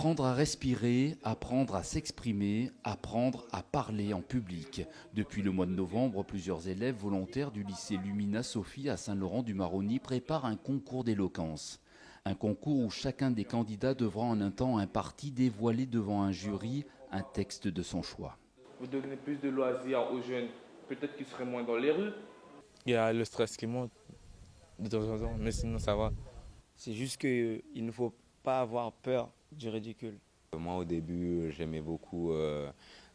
Apprendre à respirer, apprendre à s'exprimer, apprendre à parler en public. Depuis le mois de novembre, plusieurs élèves volontaires du lycée Lumina Sophie à Saint-Laurent-du-Maroni préparent un concours d'éloquence. Un concours où chacun des candidats devra en un temps imparti dévoiler devant un jury un texte de son choix. Vous donnez plus de loisirs aux jeunes, peut-être qu'ils seraient moins dans les rues. Il y a le stress qui monte de temps en temps, mais sinon ça va. C'est juste qu'il ne faut pas avoir peur du ridicule. Moi, au début, j'aimais beaucoup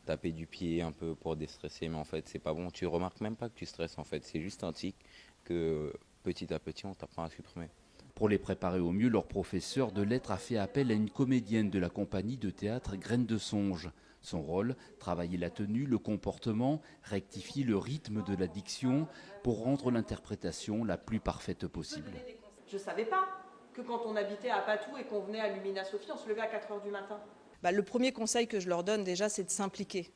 taper du pied un peu pour déstresser, mais en fait, c'est pas bon. Tu remarques même pas que tu stresses, en fait. C'est juste un tic que petit à petit, on t'apprend à supprimer. Pour les préparer au mieux, leur professeur de lettres a fait appel à une comédienne de la compagnie de théâtre Graines de Songe. Son rôle, travailler la tenue, le comportement, rectifier le rythme de la diction pour rendre l'interprétation la plus parfaite possible. Je ne savais pas que quand on habitait à Patou et qu'on venait à Lumina Sophie, on se levait à 4 h du matin. Le premier conseil que je leur donne déjà, c'est de s'impliquer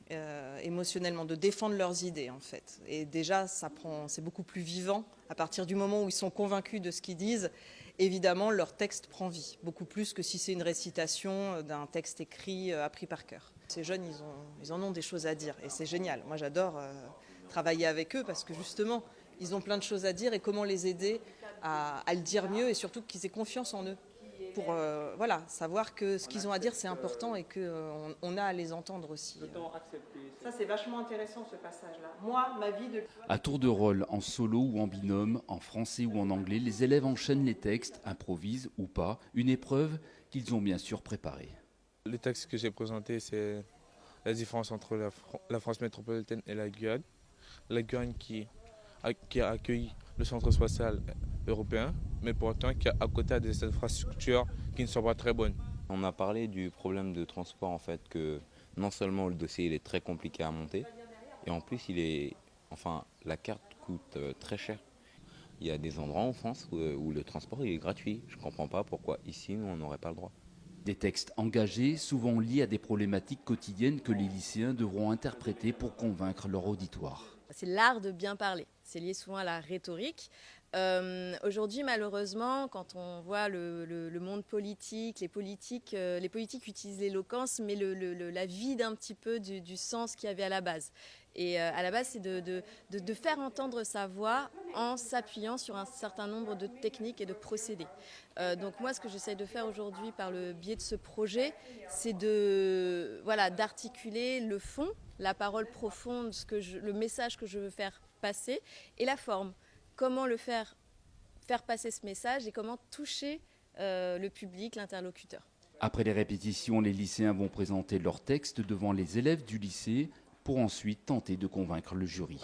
émotionnellement, de défendre leurs idées en fait. Et déjà, c'est beaucoup plus vivant à partir du moment où ils sont convaincus de ce qu'ils disent. Évidemment, leur texte prend vie, beaucoup plus que si c'est une récitation d'un texte écrit, appris par cœur. Ces jeunes, ils en ont des choses à dire et c'est génial. Moi, j'adore travailler avec eux parce que justement, ils ont plein de choses à dire et comment les aider à le dire mieux et surtout qu'ils aient confiance en eux. Pour savoir que ce qu'ils ont à dire, c'est important et qu'on a à les entendre aussi. Ça, c'est vachement intéressant, ce passage-là. Moi, ma vie de... À tour de rôle, en solo ou en binôme, en français ou en anglais, les élèves enchaînent les textes, improvisent ou pas, une épreuve qu'ils ont bien sûr préparée. Le texte que j'ai présenté, c'est la différence entre la France métropolitaine et la Guyane. La Guyane qui a accueilli le centre spatial européen, mais pourtant qui a à côté des infrastructures qui ne sont pas très bonnes. On a parlé du problème de transport, en fait, que non seulement le dossier il est très compliqué à monter, et en plus la carte coûte très cher. Il y a des endroits en France où le transport il est gratuit. Je ne comprends pas pourquoi ici, nous, on n'aurait pas le droit. Des textes engagés, souvent liés à des problématiques quotidiennes que les lycéens devront interpréter pour convaincre leur auditoire. C'est l'art de bien parler. C'est lié souvent à la rhétorique. Aujourd'hui, malheureusement, quand on voit le monde politique, les politiques utilisent l'éloquence, mais la vide un petit peu du sens qu'il y avait à la base. Et à la base, c'est de faire entendre sa voix en s'appuyant sur un certain nombre de techniques et de procédés. Donc moi, ce que j'essaie de faire aujourd'hui par le biais de ce projet, c'est d'articuler le fond, la parole profonde, le message que je veux faire passer, et la forme. Comment le faire passer ce message et comment toucher le public, l'interlocuteur. Après les répétitions, les lycéens vont présenter leurs textes devant les élèves du lycée pour ensuite tenter de convaincre le jury.